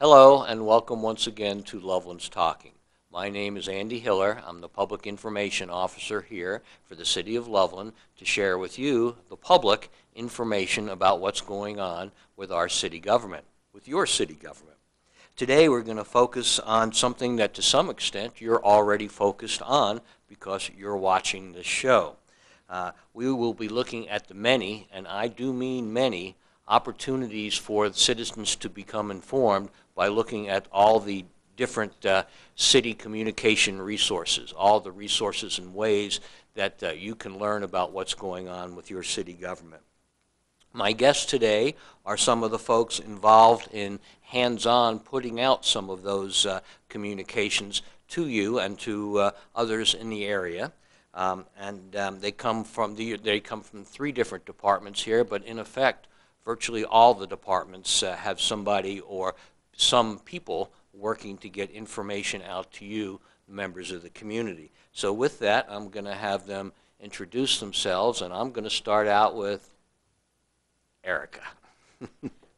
Hello and welcome once again to Loveland's Talking. My name is Andy Hiller. I'm the Public Information Officer here for the City of Loveland to share with you, the public, information about what's going on with our city government, with your city government. Today we're going to focus on something that to some extent you're already focused on because you're watching this show. We will be looking at the many, and I do mean many, opportunities for citizens to become informed by looking at all the different city communication resources, all the resources and ways that you can learn about what's going on with your city government. My guests today are some of the folks involved in hands-on putting out some of those communications to you and to others in the area. They come from three different departments here, but in effect, virtually all the departments have somebody or some people working to get information out to you, members of the community. So with that, I'm going to have them introduce themselves, and I'm going to start out with Erica.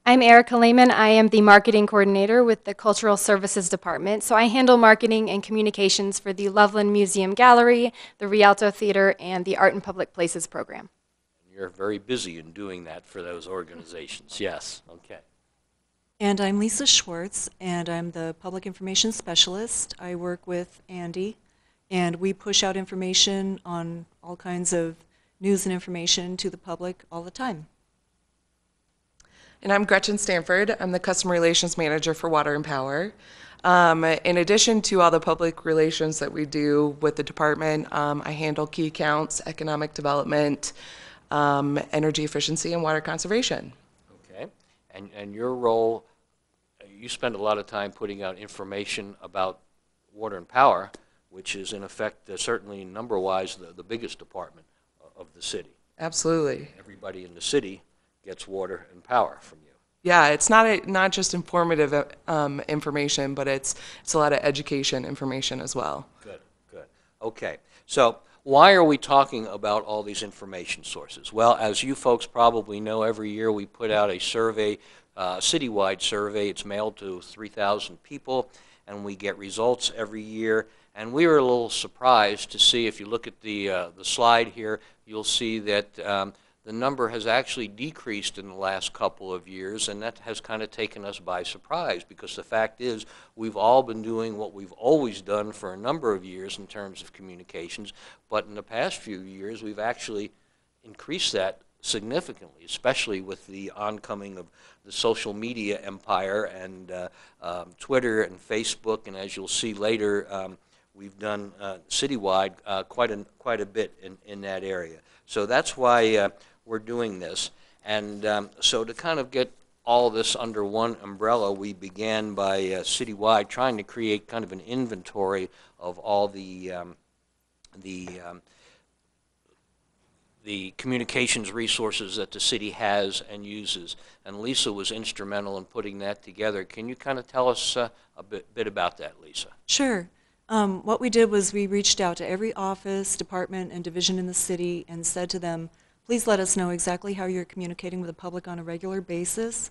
I'm Erica Lehman. I am the marketing coordinator with the Cultural Services Department. So I handle marketing and communications for the Loveland Museum Gallery, the Rialto Theater, and the Art in Public Places program. You're very busy in doing that for those organizations. Yes, okay. And I'm Lisa Schwartz, and I'm the Public Information Specialist. I work with Andy, and we push out information on all kinds of news and information to the public all the time. And I'm Gretchen Stanford. I'm the Customer Relations Manager for Water and Power. In addition to all the public relations that we do with the department, I handle key accounts, economic development, energy efficiency, and water conservation. Okay. And your role, you spend a lot of time putting out information about water and power, which is in effect, certainly number-wise, the biggest department of the city. Absolutely. Everybody in the city gets water and power from you. Yeah, it's not just informative information, but it's a lot of education information as well. Good, good. Okay, so why are we talking about all these information sources? Well, as you folks probably know, every year we put out a survey, citywide survey. It's mailed to 3,000 people, and we get results every year. And we were a little surprised to see, if you look at the slide here, you'll see that the number has actually decreased in the last couple of years, and that has kind of taken us by surprise, because the fact is we've all been doing what we've always done for a number of years in terms of communications, but in the past few years we've actually increased that significantly, especially with the oncoming of the social media empire and Twitter and Facebook, and as you'll see later, we've done citywide quite a bit in that area. So that's why we're doing this. And so to kind of get all this under one umbrella, we began by citywide trying to create kind of an inventory of all the communications resources that the city has and uses. And Lisa was instrumental in putting that together. Can you kind of tell us a bit about that, Lisa? Sure. What we did was we reached out to every office, department, and division in the city and said to them, please let us know exactly how you're communicating with the public on a regular basis.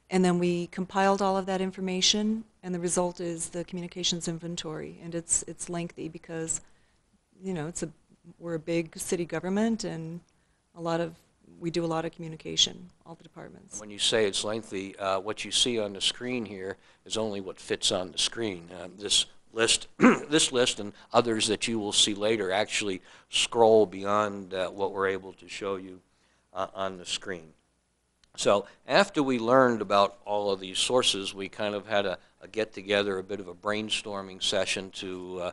And then we compiled all of that information, and the result is the communications inventory. And it's lengthy because, you know, we're a big city government, and we do a lot of communication, all the departments. When you say it's lengthy, what you see on the screen here is only what fits on the screen. This list and others that you will see later actually scroll beyond what we're able to show you on the screen. So after we learned about all of these sources, we kind of had a get-together, a bit of a brainstorming session to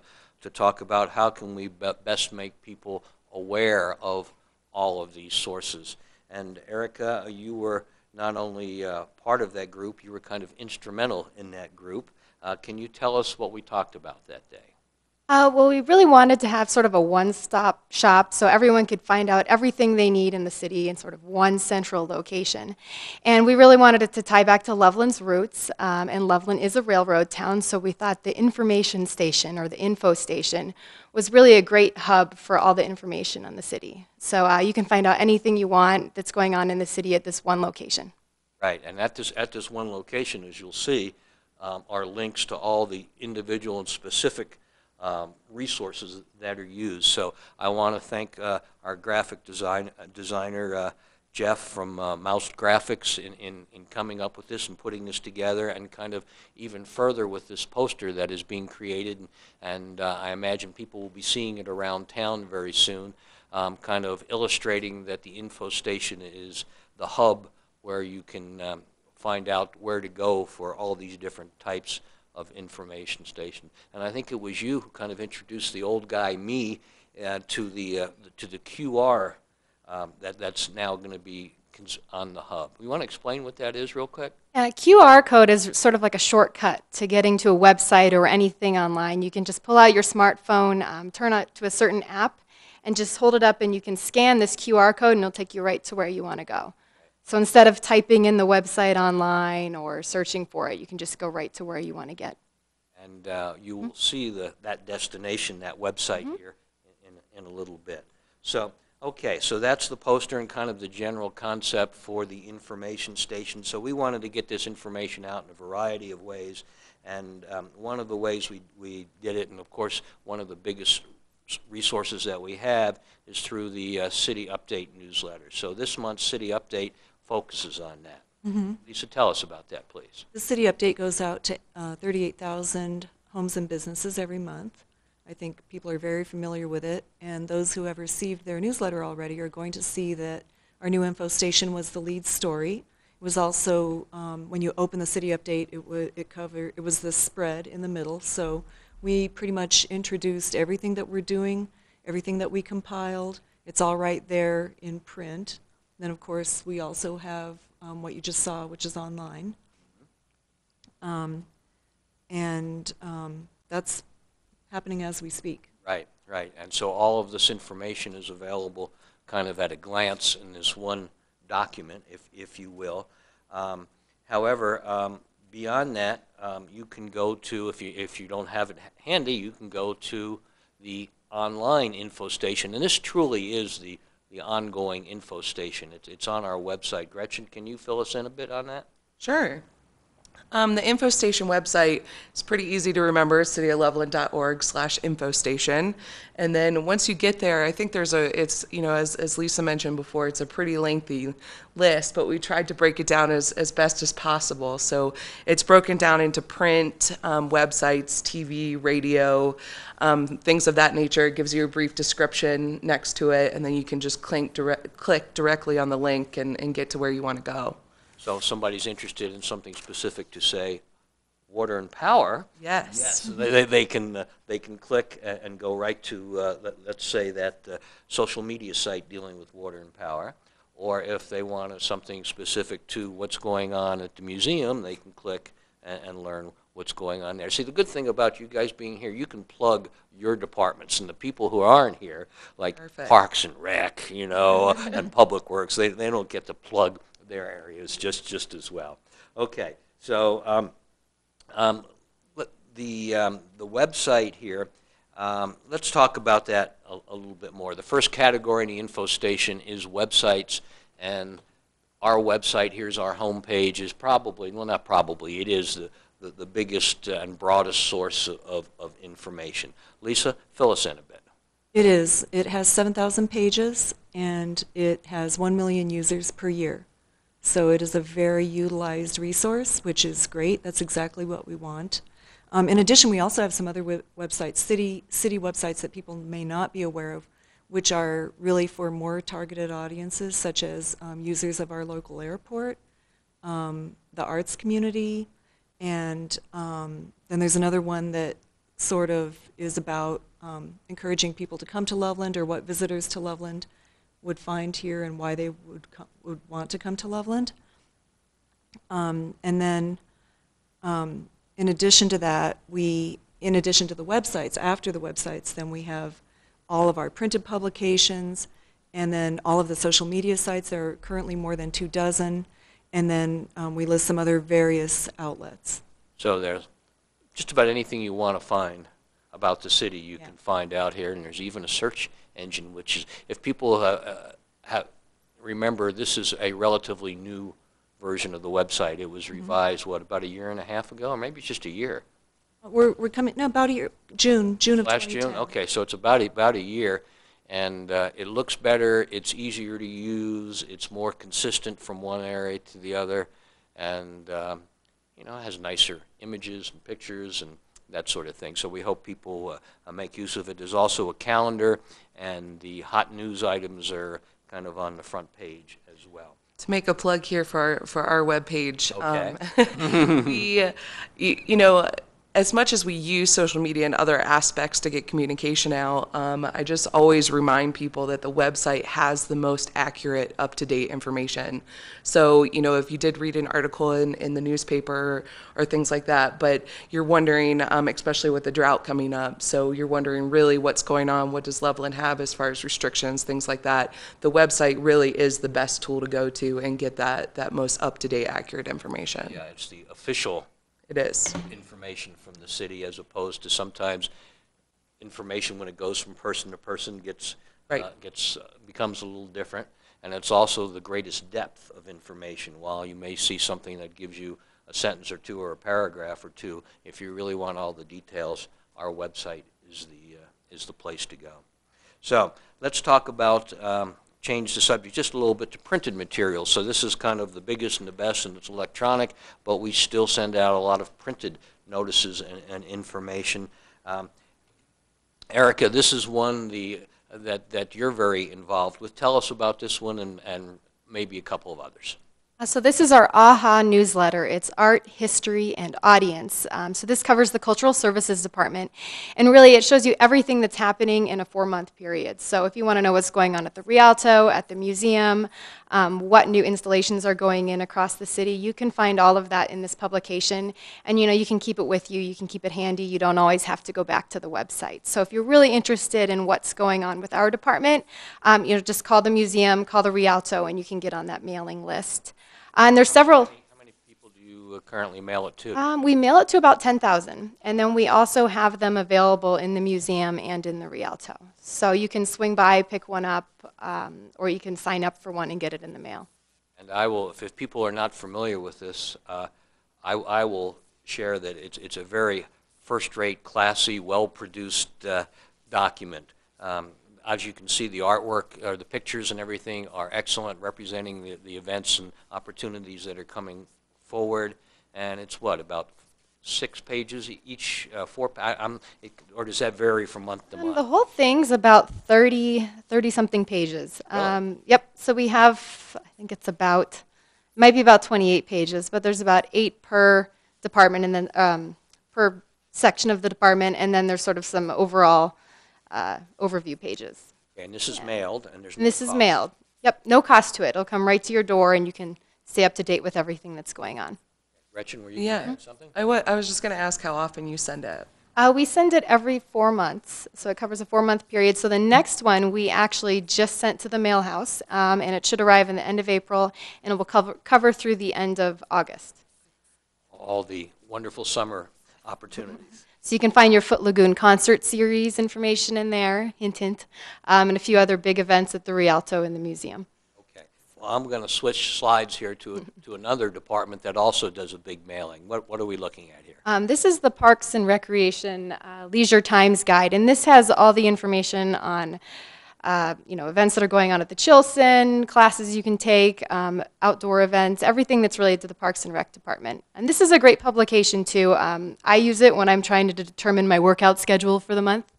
talk about how can we best make people aware of all of these sources. And Erica, you were not only part of that group, you were kind of instrumental in that group. Can you tell us what we talked about that day? Well, we really wanted to have sort of a one-stop shop so everyone could find out everything they need in the city in sort of one central location. And we really wanted it to tie back to Loveland's roots, and Loveland is a railroad town, so we thought the information station or the info station was really a great hub for all the information on the city. So you can find out anything you want that's going on in the city at this one location. Right, and at this one location, as you'll see, are links to all the individual and specific resources that are used. So I want to thank our graphic designer, Jeff from Mouse Graphics in coming up with this and putting this together, and kind of even further with this poster that is being created, and I imagine people will be seeing it around town very soon, kind of illustrating that the info station is the hub where you can find out where to go for all these different types of information station. And I think it was you who kind of introduced the old guy, me, to the QR that's now going to be on the hub. You want to explain what that is real quick? QR code is sort of like a shortcut to getting to a website or anything online. You can just pull out your smartphone, turn it to a certain app, and just hold it up, and you can scan this QR code, and it'll take you right to where you want to go. So instead of typing in the website online or searching for it, you can just go right to where you want to get. And you will see that destination, that website here in a little bit. So, okay, so that's the poster and kind of the general concept for the information station. So we wanted to get this information out in a variety of ways, and one of the ways we did it, and of course one of the biggest resources that we have, is through the City Update newsletter. So this month's City Update focuses on that. Lisa, tell us about that, please. The city update goes out to 38,000 homes and businesses every month. I think people are very familiar with it, and those who have received their newsletter already are going to see that our new info station was the lead story. It was also, when you open the city update, it was the spread in the middle, so we pretty much introduced everything that we're doing, everything that we compiled. It's all right there in print. Then, of course, we also have what you just saw, which is online. That's happening as we speak. Right, right. And so all of this information is available kind of at a glance in this one document, if you will. However, beyond that, you can go to, if you don't have it handy, you can go to the online info station. And this truly is the ongoing info station. It's on our website. Gretchen, can you fill us in a bit on that? Sure. The InfoStation website is pretty easy to remember, cityofloveland.org/infostation. And then once you get there, I think it's, as Lisa mentioned before, it's a pretty lengthy list, but we tried to break it down as best as possible. So it's broken down into print, websites, TV, radio, things of that nature. It gives you a brief description next to it, and then you can just click directly on the link and get to where you want to go. So if somebody's interested in something specific to, say, water and power, Yes. they can click and go right to, let's say, that social media site dealing with water and power. Or if they want something specific to what's going on at the museum, they can click and learn what's going on there. See, the good thing about you guys being here, you can plug your departments, and the people who aren't here, like Perfect. Parks and Rec, and Public Works, they don't get to plug their areas just as well. Okay, so the website here, let's talk about that a little bit more. The first category in the info station is websites, and our website, here's our homepage, is probably, well, not probably, it is the biggest and broadest source of information. Lisa, fill us in a bit. It is. It has 7,000 pages, and it has 1 million users per year. So it is a very utilized resource, which is great. That's exactly what we want. In addition, we also have some other websites, city websites that people may not be aware of, which are really for more targeted audiences, such as users of our local airport, the arts community, and then there's another one that sort of is about encouraging people to come to Loveland, or what visitors to Loveland would find here and why they would want to come to Loveland. And then in addition to that, in addition to the websites, after the websites, then we have all of our printed publications, and then all of the social media sites. There are currently more than 24, and then we list some other various outlets. So there's just about anything you want to find about the city you can find out here, and there's even a search engine, which is, if people remember, this is a relatively new version of the website. It was revised, what, about a year and a half ago, or maybe it's just a year? We're coming, no, about a year, June of 2010. Last June? Okay, so it's about a year, and it looks better, it's easier to use, it's more consistent from one area to the other, and you know, it has nicer images and pictures and that sort of thing. So we hope people make use of it. There's also a calendar, and the hot news items are kind of on the front page as well. To make a plug here for our webpage, Okay. you know, as much as we use social media and other aspects to get communication out, I just always remind people that the website has the most accurate, up-to-date information. So, you know, if you did read an article in the newspaper or things like that, but you're wondering, especially with the drought coming up, so you're wondering really what's going on, what does Loveland have as far as restrictions, things like that, the website really is the best tool to go to and get that most up-to-date, accurate information. Yeah, it's the official It is. information from the city, as opposed to sometimes information when it goes from person to person Right. becomes a little different. And it's also the greatest depth of information. While you may see something that gives you a sentence or two or a paragraph or two, if you really want all the details, our website is the place to go. So let's talk about change the subject just a little bit to printed materials. So this is kind of the biggest and the best, and it's electronic, but we still send out a lot of printed notices and information. Erica, this is one that you're very involved with. Tell us about this one and maybe a couple of others. So this is our AHA newsletter. It's art, history, and audience. So this covers the Cultural Services Department. And really, it shows you everything that's happening in a 4-month period. So if you want to know what's going on at the Rialto, at the museum, what new installations are going in across the city, you can find all of that in this publication. And you know, you can keep it with you. You can keep it handy. You don't always have to go back to the website. So if you're really interested in what's going on with our department, you know, just call the museum, call the Rialto, and you can get on that mailing list. And there's several. How many people do you currently mail it to? We mail it to about 10,000, and then we also have them available in the museum and in the Rialto. So you can swing by, pick one up, or you can sign up for one and get it in the mail. And I will, if people are not familiar with this, I will share that it's a very first-rate, classy, well-produced document. As you can see, the artwork, or the pictures and everything are excellent, representing the events and opportunities that are coming forward. And it's what, about 6 pages each, or does that vary from month to month? The whole thing's about 30-something pages. Really? Yep, so we have, I think it's about, it might be about 28 pages, but there's about 8 per department, and then per section of the department, and then there's sort of some overall overview pages. Okay, and this is mailed, and there's no And this is cost. mailed. Yep, no cost to it. It'll come right to your door, and you can stay up to date with everything that's going on. Gretchen, were you Yeah. going to add something? I was just going to ask how often you send it. We send it every 4 months, so it covers a 4-month period. So the next one we actually just sent to the mail house, and it should arrive in the end of April, and it will cover through the end of August. All the wonderful summer opportunities. So you can find your Foot Lagoon concert series information in there, hint, hint, and a few other big events at the Rialto and the museum. Okay. Well, I'm going to switch slides here to another department that also does a big mailing. What are we looking at here? This is the Parks and Recreation Leisure Times Guide, and this has all the information on you know, events that are going on at the Chilson, classes you can take, outdoor events, everything that's related to the Parks and Rec department. And this is a great publication too. I use it when I'm trying to determine my workout schedule for the month.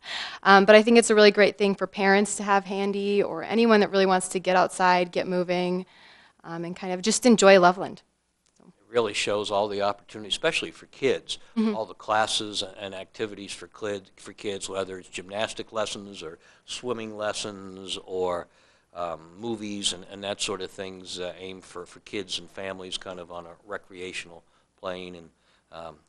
But I think it's a really great thing for parents to have handy, or anyone that really wants to get outside, get moving, and kind of just enjoy Loveland. It really shows all the opportunities, especially for kids, all the classes and activities for kids, whether it's gymnastic lessons or swimming lessons or movies and that sort of things aimed for kids and families kind of on a recreational plane, and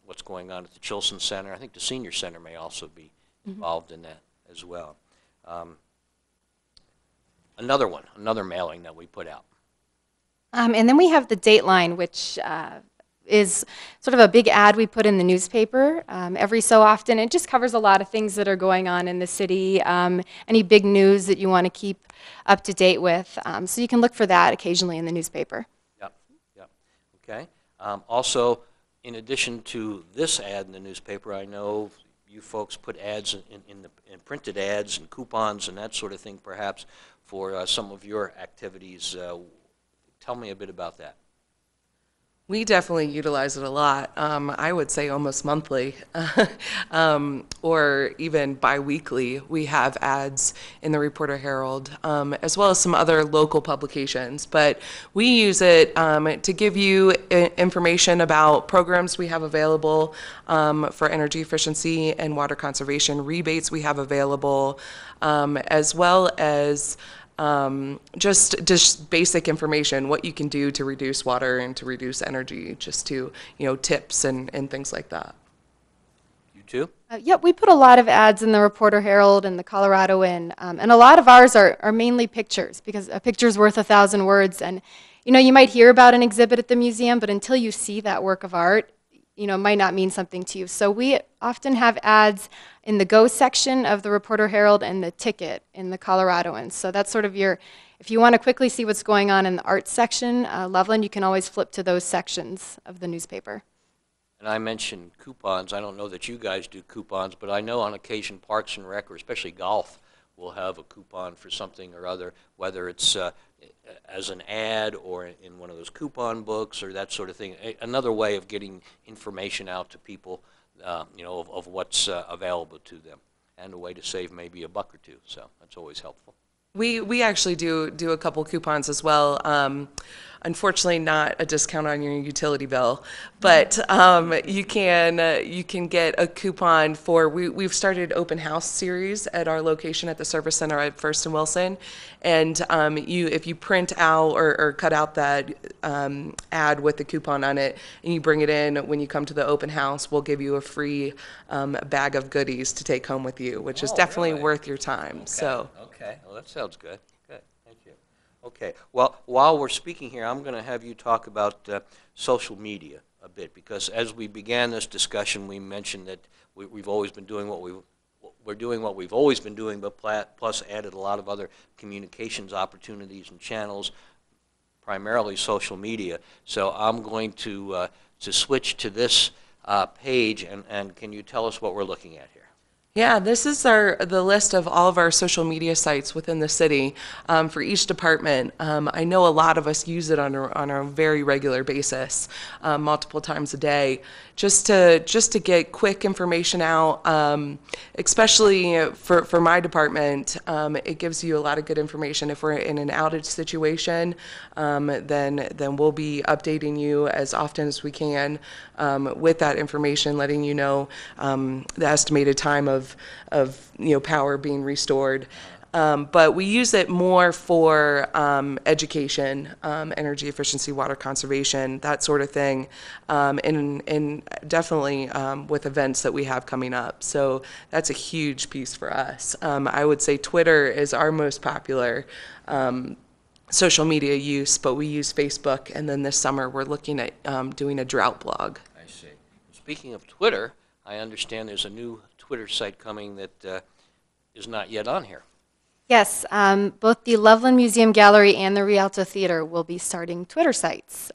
what's going on at the Chilson Center. I think the Senior Center may also be involved in that as well. Another mailing that we put out. And then we have the Dateline, which is sort of a big ad we put in the newspaper every so often. It just covers a lot of things that are going on in the city, any big news that you want to keep up to date with. So you can look for that occasionally in the newspaper. Yep, yep. Okay. Also, in addition to this ad in the newspaper, I know you folks put ads in printed ads and coupons and that sort of thing, perhaps, for some of your activities. Tell me a bit about that. We definitely utilize it a lot. I would say almost monthly, or even bi-weekly. We have ads in the Reporter Herald, as well as some other local publications. But we use it to give you information about programs we have available for energy efficiency and water conservation, rebates we have available, as well as just basic information, what you can do to reduce water and to reduce energy, just to, tips and things like that. You too? Yep, we put a lot of ads in the Reporter Herald and the Coloradoan, and a lot of ours are mainly pictures, because a picture's worth 1,000 words. And, you might hear about an exhibit at the museum, but until you see that work of art, it might not mean something to you. So we often have ads in the Go section of the Reporter Herald and the Ticket in the Coloradoan. So that's sort of if you want to quickly see what's going on in the arts section, Loveland, you can always flip to those sections of the newspaper. And I mentioned coupons. I don't know that you guys do coupons, but I know on occasion Parks and Rec, or especially golf, will have a coupon for something or other, whether it's as an ad or in one of those coupon books or that sort of thing. Another way of getting information out to people, of what's available to them, and a way to save maybe $1 or $2. So that's always helpful. We actually do a couple coupons as well. Unfortunately, not a discount on your utility bill, but you can get a coupon for. We've started open house series at our location at the Service Center at First and Wilson, and if you print out or cut out that ad with the coupon on it, and you bring it in when you come to the open house, we'll give you a free bag of goodies to take home with you, which is definitely really? worth your time. Okay. So. Okay. Well, that sounds good. Good. Thank you. Okay. Well, while we're speaking here, I'm going to have you talk about social media a bit, because as we began this discussion, we mentioned that we've always been doing we're doing what we've always been doing, but plus added a lot of other communications opportunities and channels, primarily social media. So I'm going to switch to this page, and can you tell us what we're looking at here? Yeah, this is the list of all of our social media sites within the city for each department. I know a lot of us use it on a very regular basis, multiple times a day, just to get quick information out. Especially for my department, it gives you a lot of good information. If we're in an outage situation, then we'll be updating you as often as we can with that information, letting you know the estimated time of power being restored. But we use it more for education, energy efficiency, water conservation, that sort of thing, and definitely with events that we have coming up. So that's a huge piece for us. I would say Twitter is our most popular social media use, but we use Facebook, and then this summer we're looking at doing a drought blog. I see. Speaking of Twitter, I understand there's a new Twitter site coming that is not yet on here. Yes, both the Loveland Museum Gallery and the Rialto Theater will be starting Twitter sites.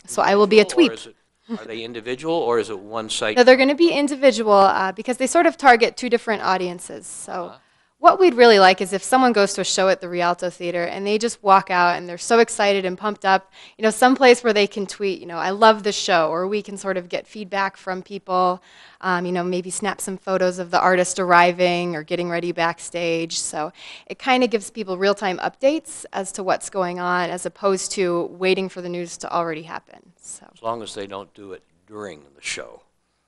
So I will be a Individual, tweet. Are they individual, or is it one site? No, they're going to be individual because they sort of target two different audiences. So what we'd really like is if someone goes to a show at the Rialto Theater and they just walk out and they're so excited and pumped up, someplace where they can tweet, I love the show, or we can sort of get feedback from people, maybe snap some photos of the artist arriving or getting ready backstage. So it kind of gives people real-time updates as to what's going on, as opposed to waiting for the news to already happen. So. As long as they don't do it during the show.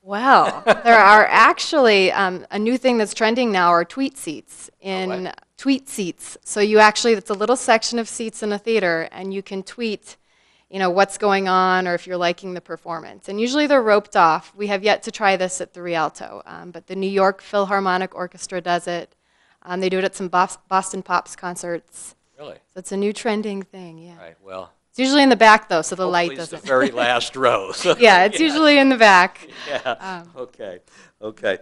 Well, there are actually a new thing that's trending now are tweet seats in tweet seats. So it's a little section of seats in a theater, and you can tweet, what's going on or if you're liking the performance. And usually they're roped off. We have yet to try this at the Rialto, but the New York Philharmonic Orchestra does it. They do it at some Boston Pops concerts. Really? So it's a new trending thing, yeah. Right. Well. It's usually in the back, though, so the light Hopefully it's doesn't. the very last row. So yeah, it's usually in the back. Yeah. Okay. Okay.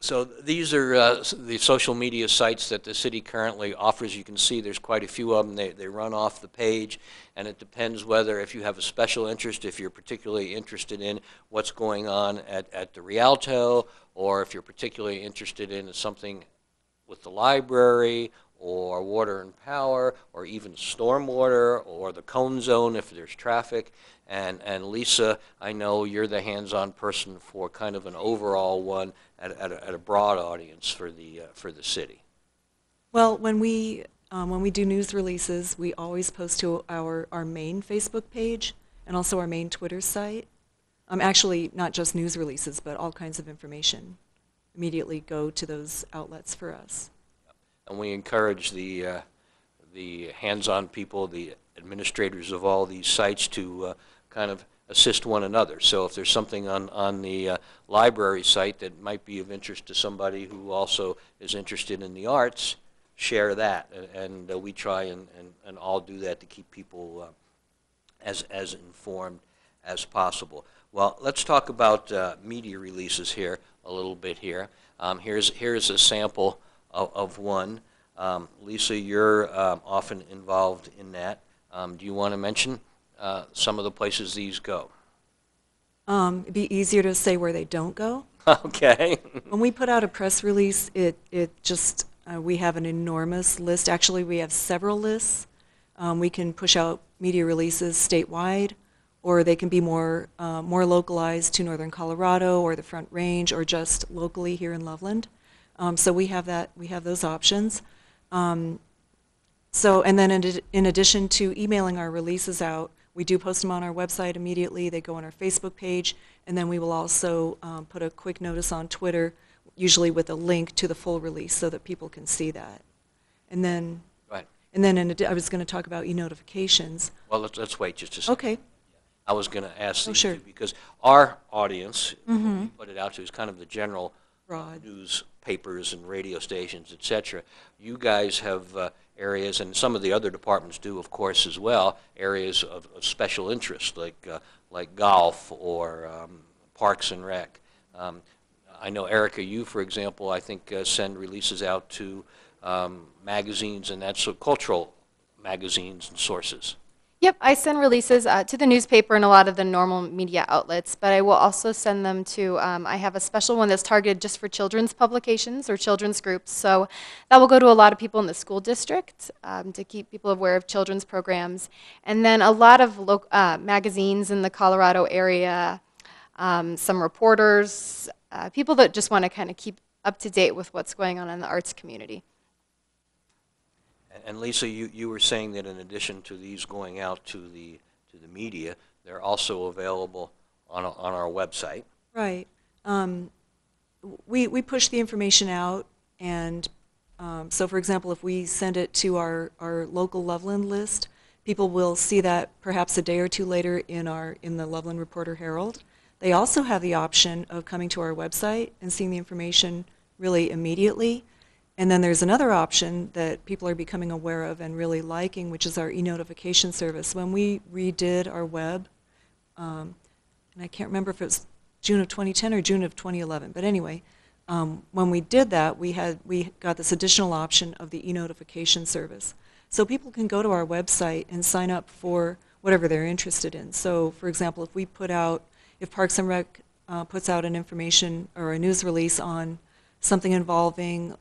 So these are the social media sites that the city currently offers. You can see there's quite a few of them. They run off the page, and it depends whether if you have a special interest, if you're particularly interested in what's going on at the Rialto, or if you're particularly interested in something with the library, or water and power, or even stormwater, or the cone zone if there's traffic. And Lisa, I know you're the hands-on person for kind of an overall one at a broad audience for the city. Well, when we do news releases, we always post to our main Facebook page and also our main Twitter site. Actually, not just news releases, but all kinds of information immediately go to those outlets for us. And we encourage the hands-on people, the administrators of all these sites to kind of assist one another. So if there's something on the library site that might be of interest to somebody who also is interested in the arts, share that. And we try and all do that to keep people as informed as possible. Well, let's talk about media releases here a little bit here. Here's a sample of one. Lisa, you're often involved in that. Do you want to mention some of the places these go? It'd be easier to say where they don't go. Okay. When we put out a press release, it just, we have an enormous list. Actually, we have several lists. We can push out media releases statewide, or they can be more localized to northern Colorado or the Front Range, or just locally here in Loveland. So we have those options. So, and then in addition to emailing our releases out, we do post them on our website immediately. They go on our Facebook page, and then we will also put a quick notice on Twitter, usually with a link to the full release so that people can see that. And then, Right. and then I was going to talk about e-notifications. Well, let's wait just a second. Okay. I was going to ask these sure. two because our audience, we put it out to, is kind of the general Broad. newspapers and radio stations, etc. You guys have areas, and some of the other departments do, of course, as well, areas of special interest, like golf or parks and rec. I know, Erica, you, for example, I think send releases out to magazines and that's cultural magazines and sources. Yep, I send releases to the newspaper and a lot of the normal media outlets, but I will also send them to, I have a special one that's targeted just for children's publications or children's groups, so that will go to a lot of people in the school district to keep people aware of children's programs. And then a lot of magazines in the Colorado area, some reporters, people that just want to kind of keep up to date with what's going on in the arts community. And Lisa, you were saying that in addition to these going out to the media, they're also available on our website. Right. We push the information out, and so for example, if we send it to our local Loveland list, people will see that perhaps a day or two later in the Loveland Reporter Herald. They also have the option of coming to our website and seeing the information really immediately. And then there's another option that people are becoming aware of and really liking, which is our e-notification service. When we redid our web, and I can't remember if it was June of 2010 or June of 2011, but anyway, when we did that, we got this additional option of the e-notification service. So people can go to our website and sign up for whatever they're interested in. So for example, if Parks and Rec puts out an information or a news release on something involving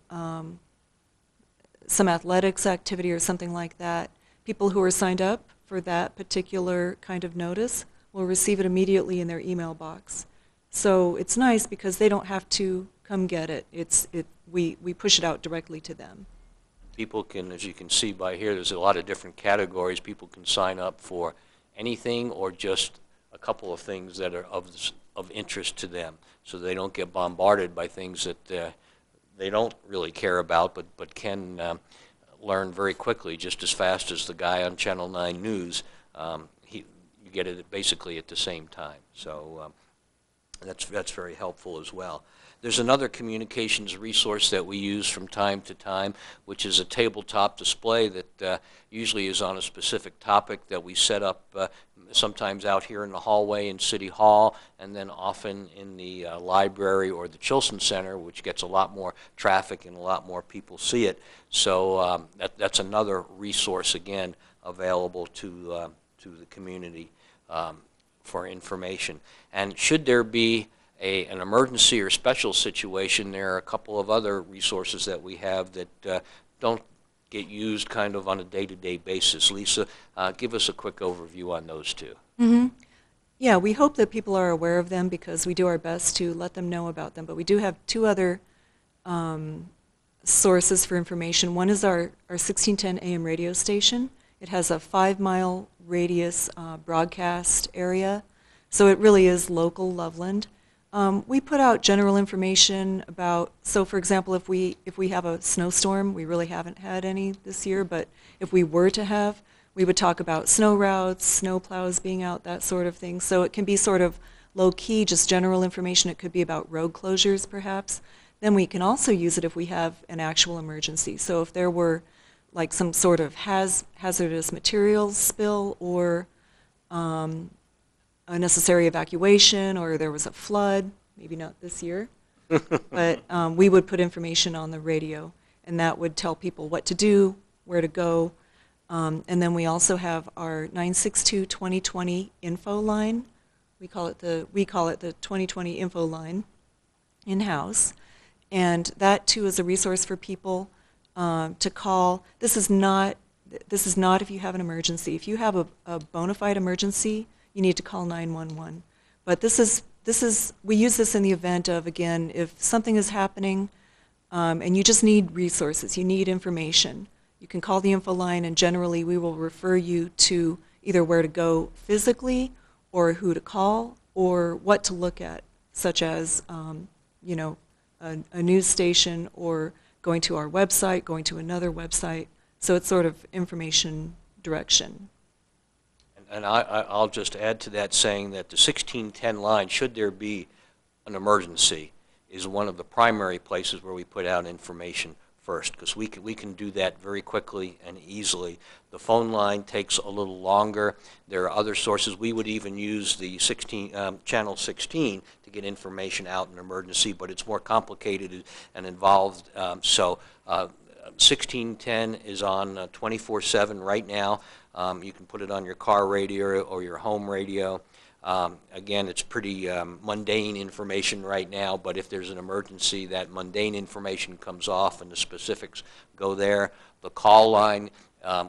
some athletics activity or something like that, people who are signed up for that particular kind of notice will receive it immediately in their email box. So it's nice because they don't have to come get it. We push it out directly to them. People can, as you can see by here, there's a lot of different categories. People can sign up for anything or just a couple of things that are of interest to them, so they don't get bombarded by things that they don't really care about, but can learn very quickly, just as fast as the guy on Channel 9 News. You get it basically at the same time. So That's very helpful as well. There's another communications resource that we use from time to time, which is a tabletop display that usually is on a specific topic that we set up sometimes out here in the hallway in City Hall, and then often in the library or the Chilson Center, which gets a lot more traffic and a lot more people see it. So that's another resource, again, available to the community for information. And should there be an emergency or special situation, there are a couple of other resources that we have that don't get used kind of on a day-to-day basis. Lisa, give us a quick overview on those two. Mm-hmm. Yeah, we hope that people are aware of them because we do our best to let them know about them. But we do have two other sources for information. One is our 1610 AM radio station. It has a 5-mile radius broadcast area, so it really is local Loveland. We put out general information about, so for example, if we have a snowstorm, we really haven't had any this year, but if we were to have, we would talk about snow routes, snow plows being out, that sort of thing. So it can be sort of low-key, just general information. It could be about road closures, perhaps. Then we can also use it if we have an actual emergency. So if there were like some sort of hazardous materials spill or a necessary evacuation, or there was a flood, maybe not this year, but we would put information on the radio, and that would tell people what to do, where to go. And then we also have our 962-2020 info line. We call it the 2020 info line in-house, and that too is a resource for people to call. This is not if you have an emergency. If you have a bona fide emergency, you need to call 911. But we use this in the event of, again, if something is happening and you just need resources, you need information, you can call the info line, and generally we will refer you to either where to go physically or who to call or what to look at, such as you know, a news station or going to our website, going to another website. So it's sort of information direction. And I'll just add to that, saying that the 1610 line, should there be an emergency, is one of the primary places where we put out information first, because we can do that very quickly and easily. The phone line takes a little longer. There are other sources. We would even use the channel 16 to get information out in an emergency, but it's more complicated and involved. So 1610 is on 24/7 right now. You can put it on your car radio or your home radio. Again, it's pretty mundane information right now, but if there's an emergency, that mundane information comes off and the specifics go there. The call line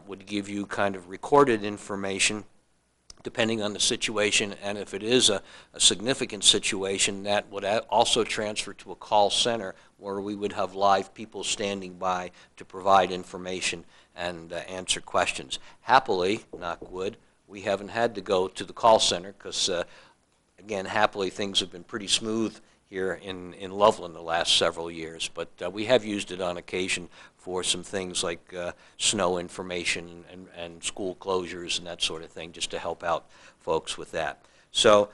would give you kind of recorded information depending on the situation, and if it is a significant situation, that would also transfer to a call center where we would have live people standing by to provide information and answer questions. Happily, knock wood, we haven't had to go to the call center because, again, happily things have been pretty smooth here in Loveland the last several years, but we have used it on occasion for some things like snow information and school closures and that sort of thing, just to help out folks with that. So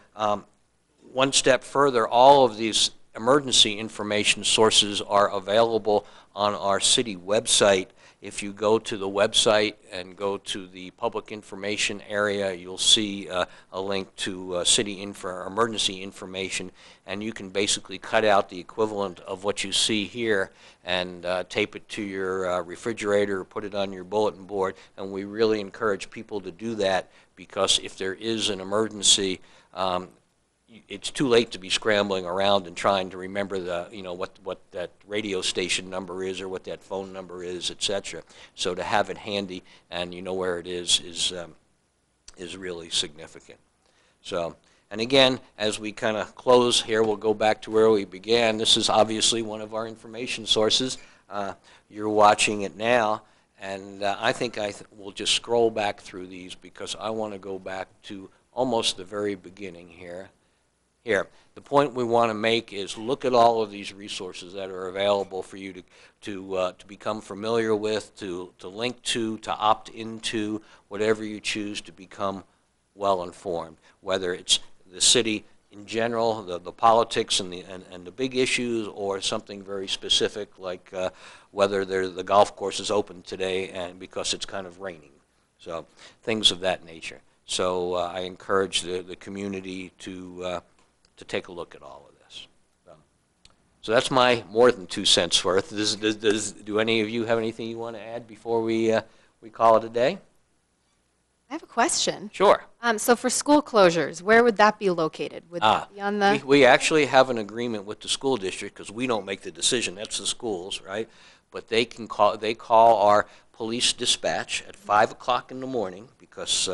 one step further, all of these emergency information sources are available on our city website. If you go to the website and go to the public information area, you'll see a link to city emergency information, and you can basically cut out the equivalent of what you see here and tape it to your refrigerator or put it on your bulletin board. And we really encourage people to do that, because if there is an emergency, it's too late to be scrambling around and trying to remember what that radio station number is or what that phone number is, etc. So to have it handy and you know where it is really significant. So, and again, as we kind of close here, we'll go back to where we began. This is obviously one of our information sources. You're watching it now, and I think we'll just scroll back through these because I want to go back to almost the very beginning here. The point we want to make is look at all of these resources that are available for you to become familiar with, to link to opt into, whatever you choose to become well informed, whether it's the city in general, the politics and the big issues, or something very specific like whether the golf course is open today and because it's kind of raining. So things of that nature. So I encourage the community to take a look at all of this. So that's my more than 2 cents worth. Do any of you have anything you want to add before we call it a day? I have a question. Sure. So for school closures, where would that be located? Would that be on the? We actually have an agreement with the school district because we don't make the decision. That's the schools, right? But they call our police dispatch at 5 o'clock in the morning because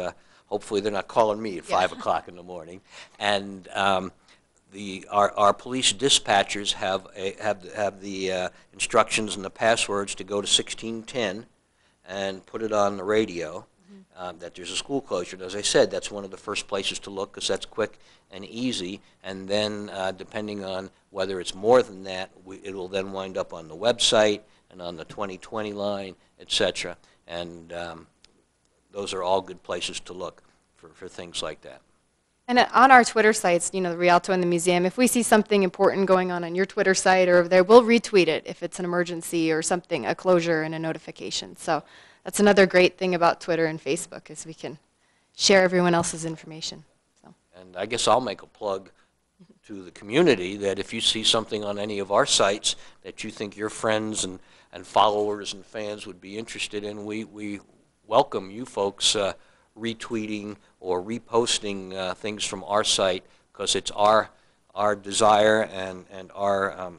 hopefully they're not calling me at 5 o'clock in the morning. And our police dispatchers have the instructions and the passwords to go to 1610 and put it on the radio. That there's a school closure. And as I said, that's one of the first places to look because that's quick and easy. And then depending on whether it's more than that, it will then wind up on the website and on the 2020 line, etc. And those are all good places to look for things like that. And on our Twitter sites, you know, the Rialto and the museum, if we see something important going on your Twitter site or over there, we'll retweet it if it's an emergency or something, a closure and a notification. So that's another great thing about Twitter and Facebook is we can share everyone else's information. So. And I guess I'll make a plug to the community that if you see something on any of our sites that you think your friends and followers and fans would be interested in, we welcome you folks retweeting or reposting things from our site because it's our desire and our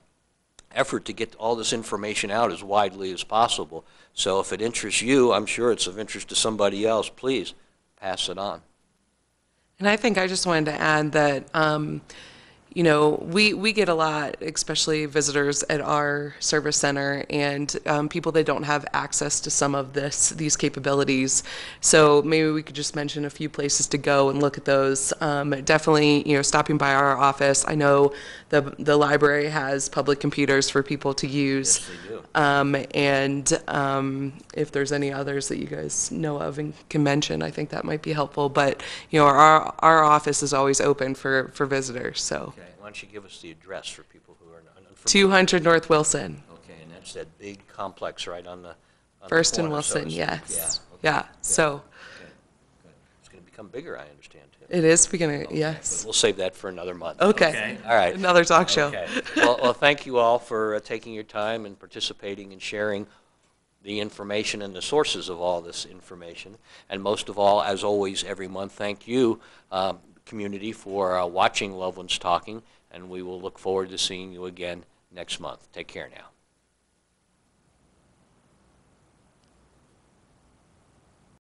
effort to get all this information out as widely as possible. So if it interests you, I'm sure it's of interest to somebody else. Please pass it on. And I think I just wanted to add that, you know, we get a lot, especially visitors at our service center and people that don't have access to some of these capabilities. So maybe we could just mention a few places to go and look at those. Definitely, you know, stopping by our office. I know the library has public computers for people to use. Yes, they do. And if there's any others that you guys know of and can mention, I think that might be helpful. But, you know, our office is always open for visitors, so. Okay, why don't you give us the address for people who are unfamiliar? 200 North Wilson. Okay, and that's that big complex right on the First and corner, so to Wilson, speak. yes. Yeah, okay, Yeah, good, so okay, good. It's going to become bigger, I understand, too. it is beginning, Okay, yes. but we'll save that for another month. Okay. All right. Another talk show. Okay. Well, thank you all for taking your time and participating and sharing the information and the sources of all this information. And most of all, as always, every month, thank you, community, for watching Loveland's Talking, and we will look forward to seeing you again next month. Take care now.